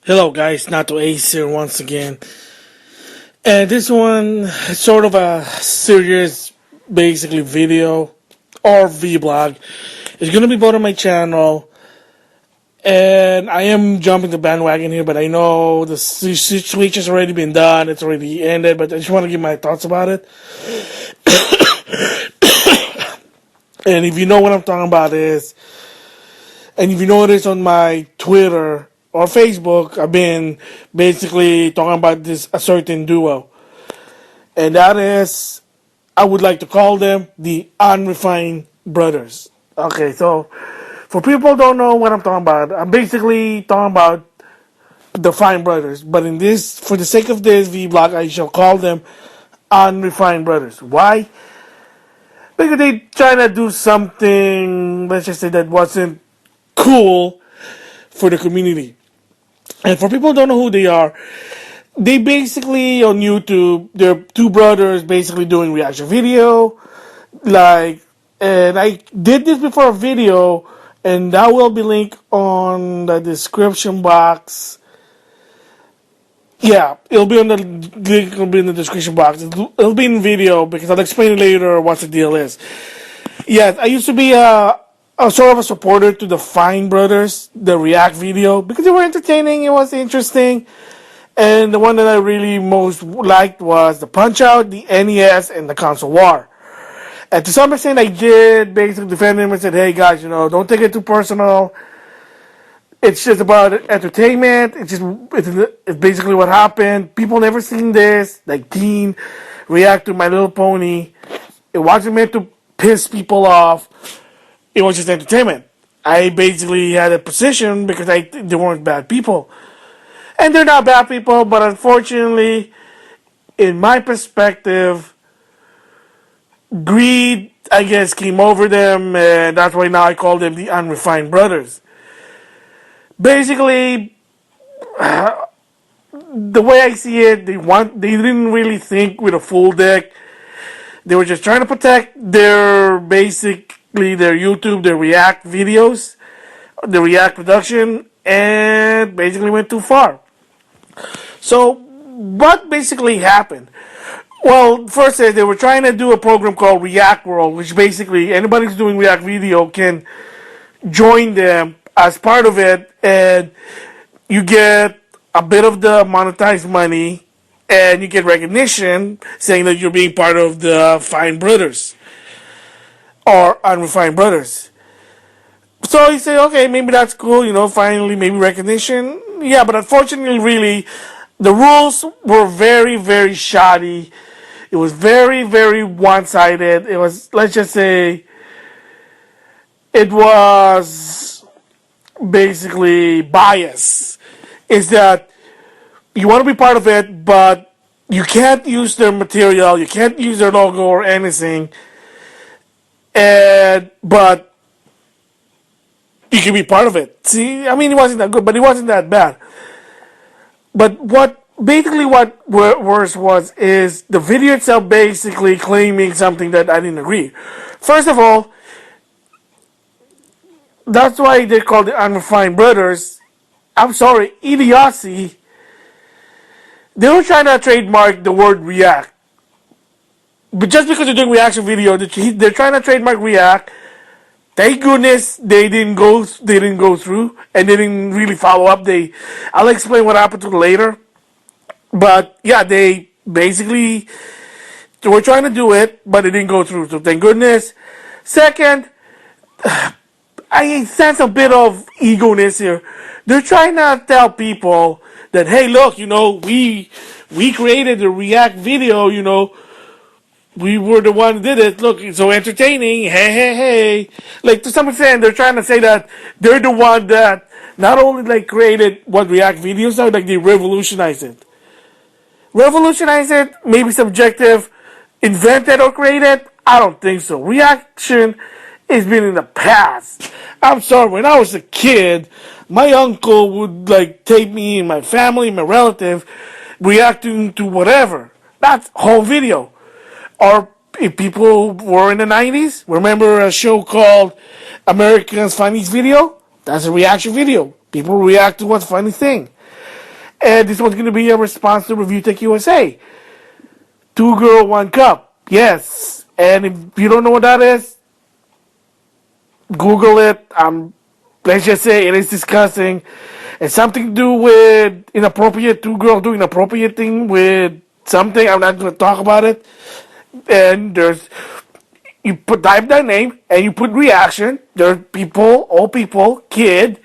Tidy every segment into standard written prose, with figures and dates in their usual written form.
Hello guys, NautoAce here once again. And this one is sort of a serious, basically video or vlog. It's going to be both on my channel. And I am jumping the bandwagon here, but I know the situation's already been done. It's already ended, but I just want to give my thoughts about it. And if you know what I'm talking about and if you notice on my Twitter or Facebook, I've been basically talking about a certain duo. And that is, I would like to call them the UnReFine Brothers. Okay, so for people who don't know what I'm talking about, I'm basically talking about the Fine Brothers. But for the sake of this vlog, I shall call them UnReFine Brothers. Why? Because they trying to do something, let's just say, that wasn't cool for the community. And for people who don't know who they are, they basically on YouTube, they're two brothers basically doing reaction video. And I did this before a video, and that will be linked on the description box. Yeah, it'll be on the link. Will be in the description box. It'll be in video because I'll explain it later what the deal is. Yeah, I used to be a sort of a supporter to the Fine Brothers, the React video, because they were entertaining. It was interesting. And the one that I really most liked was the Punch-Out, the NES, and the Console War. And to some extent, I did basically defend him and said, hey guys, don't take it too personal. It's just about entertainment. It's basically what happened. People never seen this, like teen react to My Little Pony. It wasn't meant to piss people off. It was just entertainment. I basically had a position because they weren't bad people. And they're not bad people, but unfortunately, in my perspective, greed, I guess, came over them, and that's why now I call them the UnReFine Brothers. Basically, the way I see it, they didn't really think with a full deck. They were just trying to protect their YouTube, their React videos, the React production, and basically went too far. So, what basically happened? Well, first they were trying to do a program called React World, which basically anybody who's doing React video can join them as part of it, and you get a bit of the monetized money, and you get recognition saying that you're being part of the Fine Brothers or UnReFine Brothers. So you say, okay, maybe that's cool, finally, maybe recognition. Yeah, but unfortunately, really, the rules were very, very shoddy. It was very, very one-sided. It was, let's just say, it was basically bias. Is that you want to be part of it, but you can't use their material, you can't use their logo or anything, but you can be part of it. See, I mean, it wasn't that good, but it wasn't that bad. But what worse is the video itself basically claiming something that I didn't agree. First of all, that's why they call the UnReFine Brothers. I'm sorry, idiocy. They were trying to trademark the word React. But just because they're doing reaction video, they're trying to trademark React. Thank goodness they didn't go through, and they didn't really follow up. I'll explain what happened to them later. But yeah, they basically were trying to do it, but it didn't go through. So thank goodness. Second, I sense a bit of ego-ness here. They're trying to tell people that, hey, look, we created the React video, we were the one who did it. Look, it's so entertaining. Hey. Like, to some extent, they're trying to say that they're the one that not only, created what React videos are, they revolutionized it. Revolutionize it, maybe subjective. Invented or created? I don't think so. Reaction has been in the past. I'm sorry, when I was a kid, my uncle would, tape me and my family, my relative, reacting to whatever. That's whole video. Or if people were in the 90s, remember a show called America's Funniest Video? That's a reaction video. People react to what's funny thing. And this one's going to be a response to Review Tech USA. 2 girl, 1 cup. Yes. And if you don't know what that is, Google it. Let's just say it is disgusting. It's something to do with inappropriate, 2 girls doing inappropriate thing with something. I'm not going to talk about it. And type their name and you put reaction. There are people, all people, kid,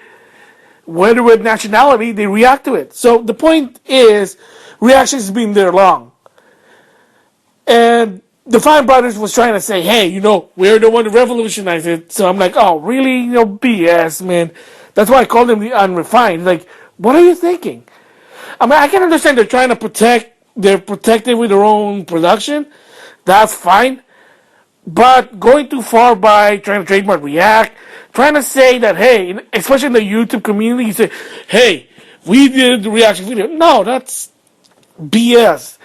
whether with nationality, they react to it. So the point is, reaction has been there long. And the Fine Brothers was trying to say, hey, we're the one to revolutionize it. So I'm like, oh, really? BS, man. That's why I called them the UnReFine. Like, what are you thinking? I mean, I can understand they're protected with their own production. That's fine. But going too far by trying to trademark React, trying to say that, hey, especially in the YouTube community, you say, hey, we did the reaction video. No, that's BS.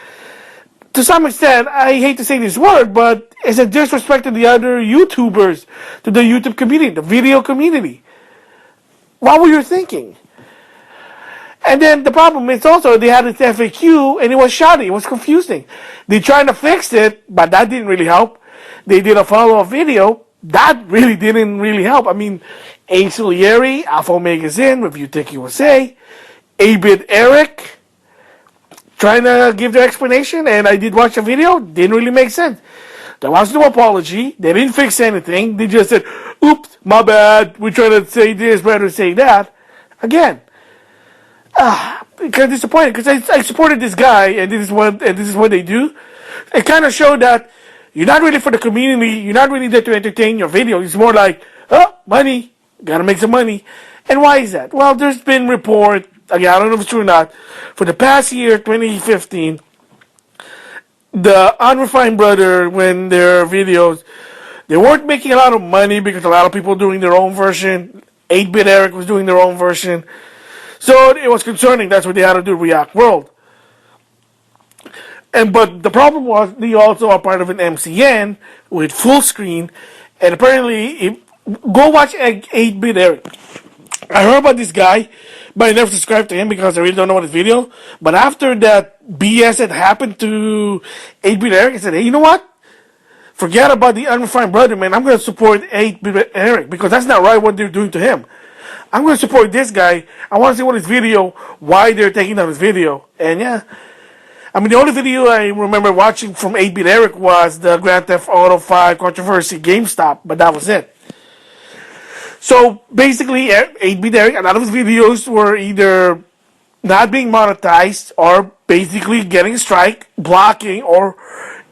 To some extent, I hate to say this word, but it's a disrespect to the other YouTubers, to the YouTube community, the video community. What were you thinking? And then the problem is also they had this FAQ and it was shoddy, it was confusing. They tried to fix it, but that didn't really help. They did a follow-up video, that really didn't really help. I mean, A. Silieri, Alpha Magazine, Review Tech USA, 8-Bit Eric, trying to give their explanation, and I did watch the video, didn't really make sense. There was no apology, they didn't fix anything, they just said, oops, my bad, we're trying to say this, we're trying to say that. Again, because disappointed, because I supported this guy, and this is what they do. It kind of showed that you're not really for the community, you're not really there to entertain your video, it's more like, oh, money, gotta make some money. And why is that? Well, there's been report, again, I don't know if it's true or not, for the past year, 2015, the UnReFine brother, when their videos, they weren't making a lot of money because a lot of people were doing their own version. 8-Bit Eric was doing their own version. So it was concerning. That's what they had to do React World. But the problem was they also are part of an MCN with full screen. And apparently, go watch 8-Bit Eric. I heard about this guy, but I never subscribed to him because I really don't know what his video. But after that BS had happened to 8-Bit Eric, I said, hey, you know what? Forget about the UnReFine brother, man. I'm going to support 8-Bit Eric because that's not right what they're doing to him. I'm going to support this guy. I want to see what his video, why they're taking down his video. And yeah, I mean, the only video I remember watching from 8-Bit Eric was the Grand Theft Auto 5 controversy GameStop, but that was it. So basically, 8-Bit Eric, a lot of his videos were either not being monetized or basically getting a strike, blocking, or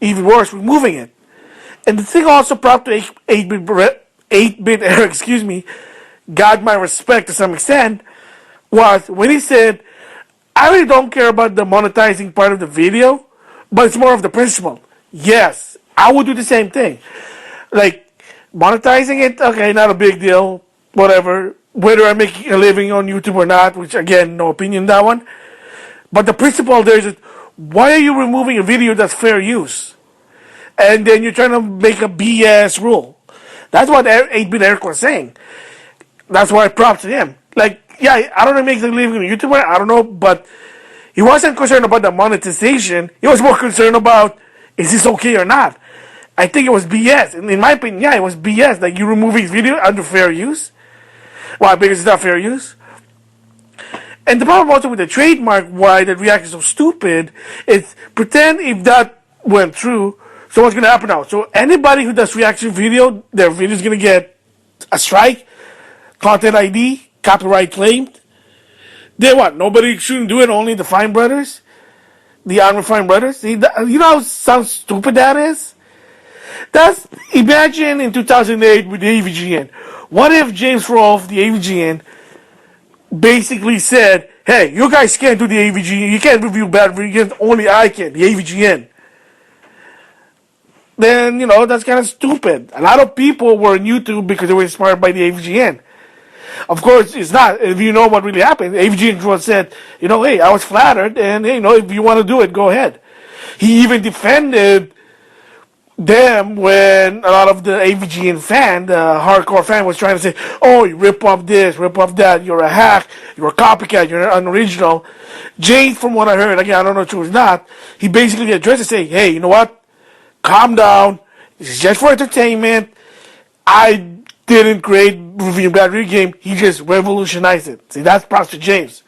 even worse, removing it. And the thing also brought to 8-Bit Eric, got my respect to some extent, was when he said, I really don't care about the monetizing part of the video, but it's more of the principle. Yes, I would do the same thing. Like, monetizing it, okay, not a big deal, whatever. Whether I'm making a living on YouTube or not, which again, no opinion on that one. But the principle there is, why are you removing a video that's fair use? And then you're trying to make a BS rule. That's what 8-Bit Eric was saying. That's why I props to him. Like, yeah, I don't know if he makes a living on YouTuber, I don't know, but he wasn't concerned about the monetization. He was more concerned about, is this okay or not? I think it was BS. And in my opinion, yeah, it was BS. Like, you remove his video under fair use. Why? Because it's not fair use. And the problem also with the trademark, why the React is so stupid, is pretend if that went through, so what's going to happen now? So anybody who does reaction video, their video is going to get a strike, content ID, copyright claimed. Then what? Nobody shouldn't do it, only the Fine Brothers? The UnReFine Brothers? See, you know how stupid that is? Imagine in 2008 with the AVGN. What if James Rolfe, the AVGN, basically said, hey, you guys can't do the AVGN, you can't review bad videos, only I can, the AVGN. Then, that's kind of stupid. A lot of people were on YouTube because they were inspired by the AVGN. Of course, it's not. If you know what really happened, AVGN said, hey, I was flattered, and, if you want to do it, go ahead. He even defended them when a lot of the AVGN fan, the hardcore fan, was trying to say, "Oh, you rip off this, rip off that. You're a hack. You're a copycat. You're unoriginal." James, from what I heard, again, I don't know if true or not, he basically addressed it, saying, "Hey, you know what? Calm down. This is just for entertainment. I didn't create Reviewing Bad Video Game. He just revolutionized it." See, that's props to James.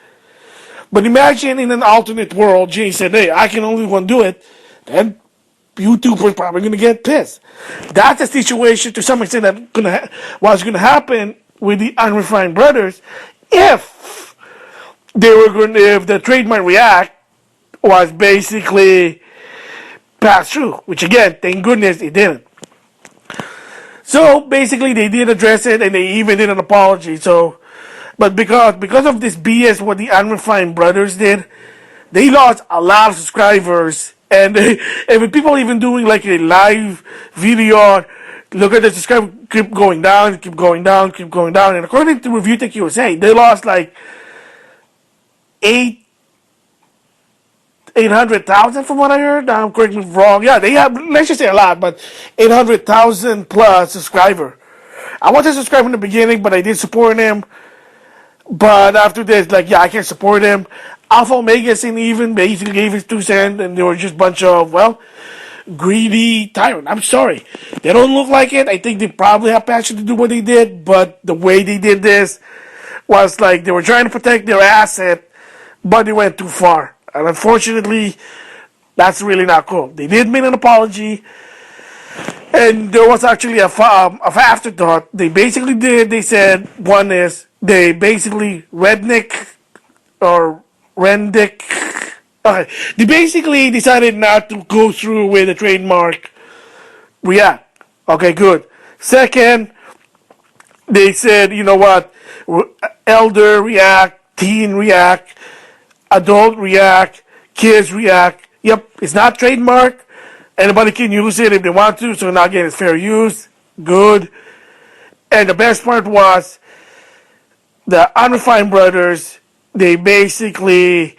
But imagine in an alternate world, James said, "Hey, I can only one do it." Then YouTube was probably going to get pissed. That's a situation to some extent that was going to happen with the UnReFine Brothers if they were going to, if the trademark React was basically passed through, which again, thank goodness it didn't. So basically, they did address it, and they even did an apology. So, but because of this BS, what the UnReFine Brothers did, they lost a lot of subscribers, and with people even doing like a live video on, look at the subscribers keep going down, keep going down, keep going down, and according to Review Tech USA, they lost like 800,000 from what I heard. Correct me if I'm wrong. Yeah, they have, let's just say a lot, but 800,000 plus subscriber. I wasn't subscribed in the beginning, but I did support him. But after this, like, yeah, I can't support him. Alpha Omega Sin even basically gave his 2 cents, and they were just a bunch of, well, greedy tyrant. I'm sorry. They don't look like it. I think they probably have passion to do what they did, but the way they did this was like they were trying to protect their asset, but they went too far. And unfortunately, that's really not cool. They did make an apology, and there was actually a afterthought. They basically did. They said one is they basically redneck or rendick. Okay, they basically decided not to go through with the trademark React. Okay, good. Second, they said, you know what, elder React, teen React, adult React, kids React. Yep, it's not trademark. Anybody can use it if they want to, so now again, it's fair use. Good. And the best part was the UnReFine Brothers, they basically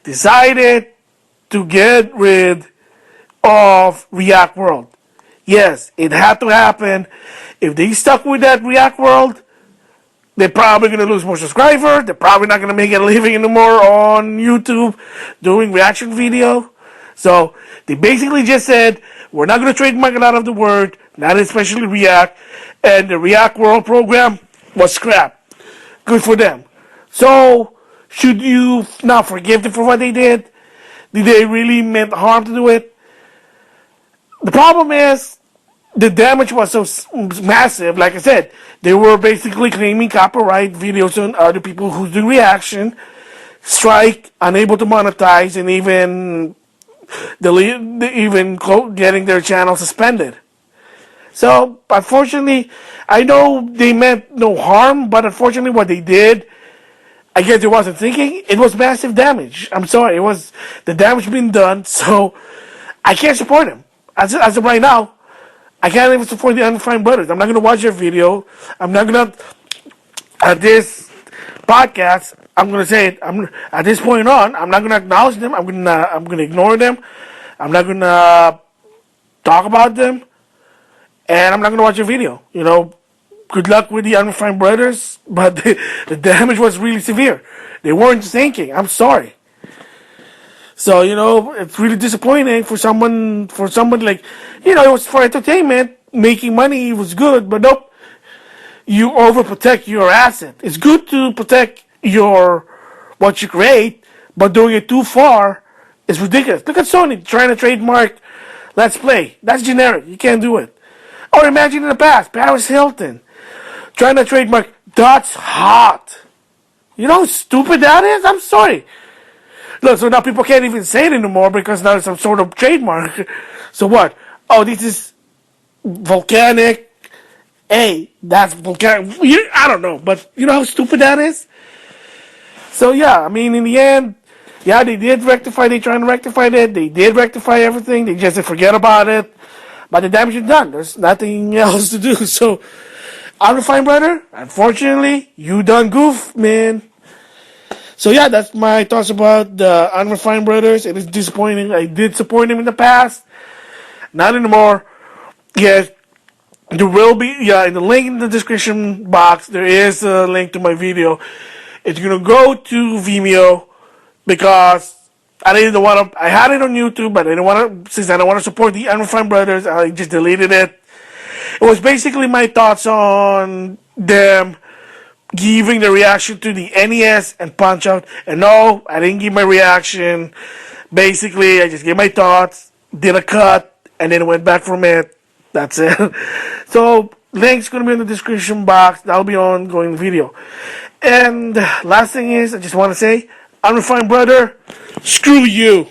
decided to get rid of React World. Yes, it had to happen. If they stuck with that React World, they're probably going to lose more subscribers. They're probably not going to make a living anymore on YouTube doing reaction video. So they basically just said, we're not going to trademark it out of the word, not especially React. And the React World program was scrapped. Good for them. So should you now forgive them for what they did? Did they really meant harm to do it? The problem is, the damage was so massive. Like I said, they were basically claiming copyright videos on other people who do reaction, strike, unable to monetize, and even getting their channel suspended. So unfortunately, I know they meant no harm, but unfortunately, what they did, I guess they wasn't thinking. It was massive damage. I'm sorry, it was the damage been done. So I can't support them as of right now. I can't even support the UnReFine Brothers. I'm not going to watch their video. I'm not going to, at this podcast, I'm going to say it. At this point on, I'm not going to acknowledge them. I'm going to ignore them. I'm not going to talk about them. And I'm not going to watch their video. You know, good luck with the UnReFine Brothers, but the damage was really severe. They weren't thinking. I'm sorry. So, you know, it's really disappointing for somebody like, you know, it was for entertainment, making money was good, but nope, you overprotect your asset. It's good to protect what you create, but doing it too far is ridiculous. Look at Sony trying to trademark Let's Play. That's generic. You can't do it. Or imagine in the past, Paris Hilton trying to trademark That's Hot. You know how stupid that is? I'm sorry. Look, so now people can't even say it anymore because now it's some sort of trademark. So what? Oh, this is volcanic. Hey, that's volcanic. I don't know, but you know how stupid that is? So yeah, I mean, in the end, yeah, they did rectify. They trying to rectify it. They did rectify everything. They just said forget about it. But the damage is done. There's nothing else to do. So, UnReFine Brother, unfortunately, you done goof, man. So yeah, that's my thoughts about the UnReFine Brothers. It is disappointing. I did support them in the past, not anymore. Yes, there will be, in the link in the description box, there is a link to my video. It's gonna go to Vimeo because I didn't want to. I had it on YouTube, but I didn't want to. Since I don't want to support the UnReFine Brothers, I just deleted it. It was basically my thoughts on them giving the reaction to the NES and Punch Out. And no, I didn't give my reaction. Basically, I just gave my thoughts, did a cut, and then went back from it. That's it. So, link's gonna be in the description box. That'll be on going video. And last thing is, I just want to say, UnReFine Brother, screw you.